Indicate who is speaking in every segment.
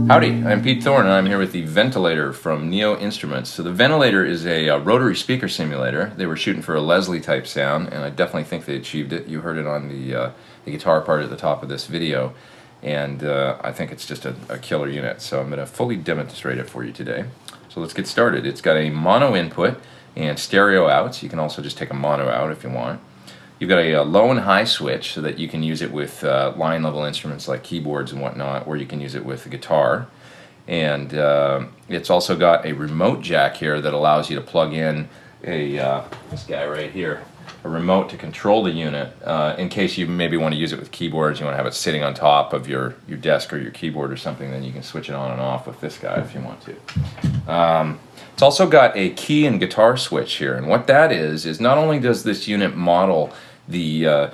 Speaker 1: Howdy, I'm Pete Thorn and I'm here with the Ventilator from Neo Instruments. So the Ventilator is a rotary speaker simulator. They were shooting for a Leslie type sound, and I definitely think they achieved it. You heard it on the guitar part at the top of this video, and I think it's just a killer unit. So I'm going to fully demonstrate it for you today. So let's get started. It's got a mono input and stereo outs. You can also just take a mono out if you want. You've got a low and high switch so that you can use it with line level instruments like keyboards and whatnot, or you can use it with the guitar. And it's also got a remote jack here that allows you to plug in this guy right here, a remote to control the unit in case you maybe want to use it with keyboards. You want to have it sitting on top of your desk or your keyboard or something, then you can switch it on and off with this guy if you want to. It's also got a key and guitar switch here, and what that is not only does this unit model the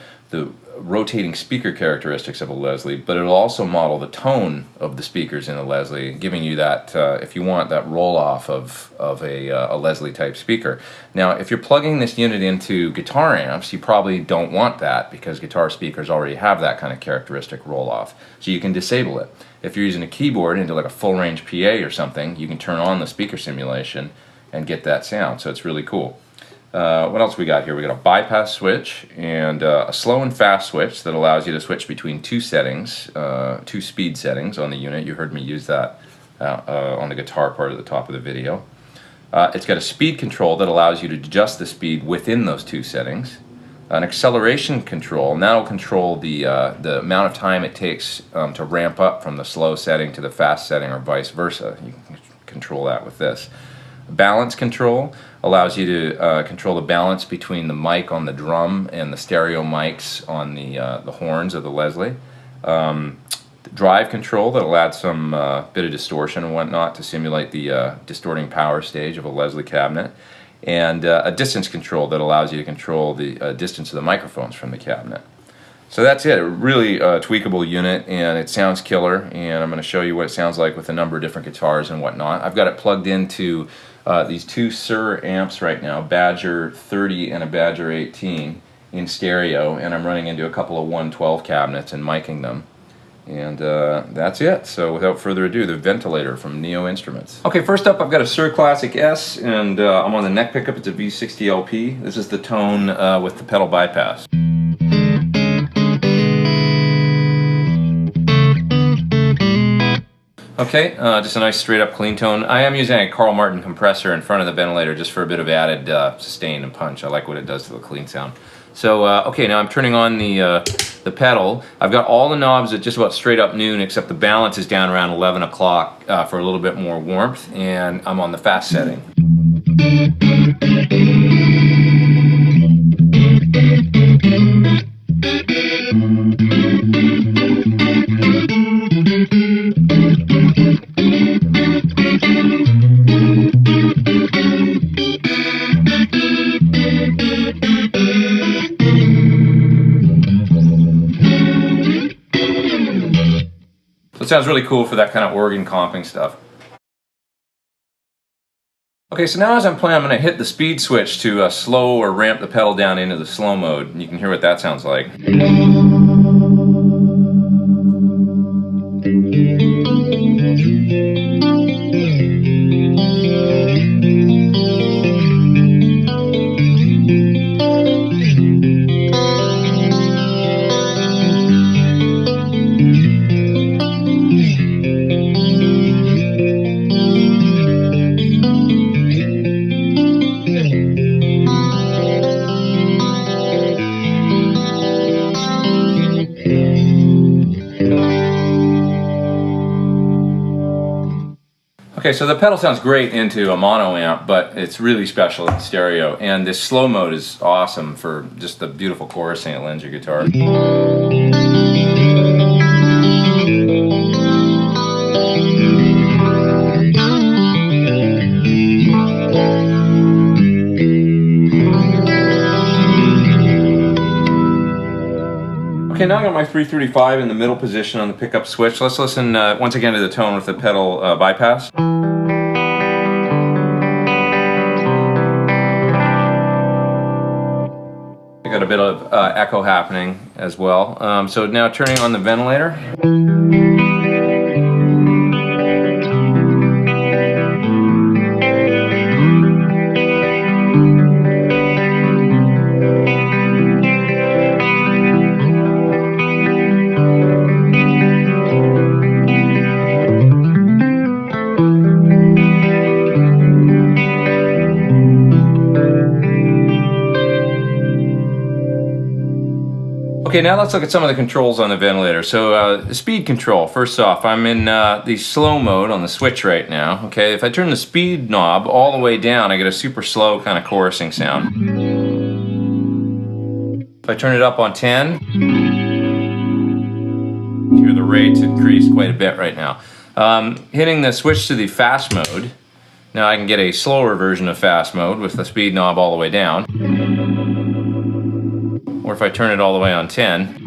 Speaker 1: rotating speaker characteristics of a Leslie, but it'll also model the tone of the speakers in a Leslie, giving you that, if you want, that roll-off of a Leslie type speaker. Now, if you're plugging this unit into guitar amps, you probably don't want that because guitar speakers already have that kind of characteristic roll-off. So you can disable it. If you're using a keyboard into like a full-range PA or something, you can turn on the speaker simulation and get that sound, so it's really cool. What else we got here? We got a bypass switch and a slow and fast switch that allows you to switch between two settings, two speed settings on the unit. You heard me use that on the guitar part at the top of the video. It's got a speed control that allows you to adjust the speed within those two settings. An acceleration control, and that will control the amount of time it takes to ramp up from the slow setting to the fast setting or vice versa. You can control that with this. Balance control allows you to control the balance between the mic on the drum and the stereo mics on the horns of the Leslie. The drive control that will add some bit of distortion and whatnot to simulate the distorting power stage of a Leslie cabinet. And a distance control that allows you to control the distance of the microphones from the cabinet. So that's it, a really tweakable unit, and it sounds killer, and I'm going to show you what it sounds like with a number of different guitars and whatnot. I've got it plugged into these two Sir amps right now, Badger 30 and a Badger 18 in stereo, and I'm running into a couple of 112 cabinets and miking them. And that's it. So without further ado, the Ventilator from Neo Instruments. Okay, first up I've got a Sir Classic S, and I'm on the neck pickup. It's a V60 LP. This is the tone with the pedal bypass. Okay, just a nice straight up clean tone. I am using a Carl Martin compressor in front of the Ventilator just for a bit of added sustain and punch. I like what it does to the clean sound. So, okay, now I'm turning on the pedal. I've got all the knobs at just about straight up noon, except the balance is down around 11 o'clock for a little bit more warmth, and I'm on the fast setting. So it sounds really cool for that kind of organ comping stuff. Okay, so now as I'm playing, I'm going to hit the speed switch to slow or ramp the pedal down into the slow mode, and you can hear what that sounds like. Okay, so the pedal sounds great into a mono amp, but it's really special in stereo, and this slow mode is awesome for just the beautiful chorusing it lends your guitar. Okay, now I got my 335 in the middle position on the pickup switch. Let's listen once again to the tone with the pedal bypass. I got a bit of echo happening as well. So now turning on the ventilator. Okay, now let's look at some of the controls on the ventilator. So the speed control, first off, I'm in the slow mode on the switch right now. Okay, if I turn the speed knob all the way down, I get a super slow kind of chorusing sound. If I turn it up on 10, you hear the rates increase quite a bit right now. Hitting the switch to the fast mode, now I can get a slower version of fast mode with the speed knob all the way down. Or if I turn it all the way on 10.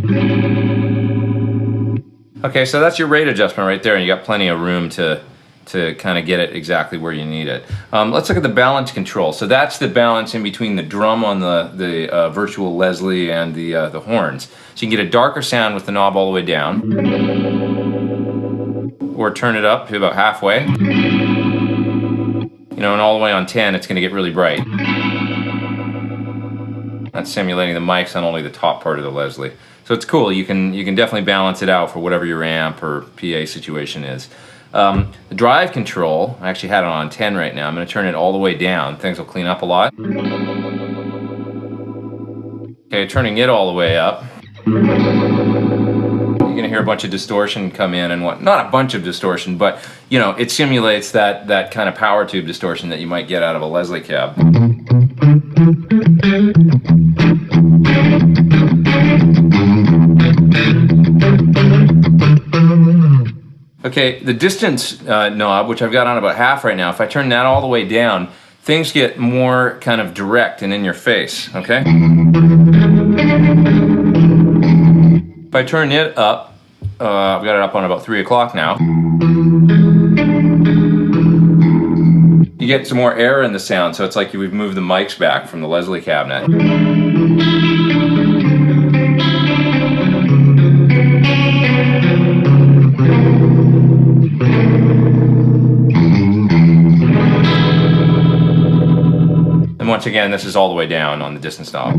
Speaker 1: Okay, so that's your rate adjustment right there, and you got plenty of room to kind of get it exactly where you need it. Let's look at the balance control. So that's the balance in between the drum on the virtual Leslie and the horns. So you can get a darker sound with the knob all the way down, or turn it up to about halfway. You know, and all the way on 10, it's going to get really bright. That's simulating the mics on only the top part of the Leslie. So it's cool. You can definitely balance it out for whatever your amp or PA situation is. The drive control, I actually had it on 10 right now. I'm going to turn it all the way down. Things will clean up a lot. Okay, turning it all the way up. You're going to hear a bunch of distortion come in and what, not a bunch of distortion, but you know, it simulates that kind of power tube distortion that you might get out of a Leslie cab. Okay, the distance knob, which I've got on about half right now, if I turn that all the way down, things get more kind of direct and in your face, okay? If I turn it up, I've got it up on about 3 o'clock now, you get some more air in the sound, so it's like we've moved the mics back from the Leslie cabinet. And once again, this is all the way down on the distance knob.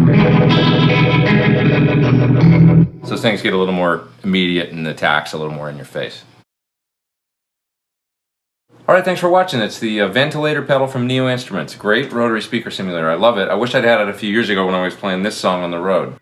Speaker 1: So things get a little more immediate and the attack's a little more in your face. Alright, thanks for watching. It's the Ventilator pedal from Neo Instruments. Great rotary speaker simulator. I love it. I wish I'd had it a few years ago when I was playing this song on the road.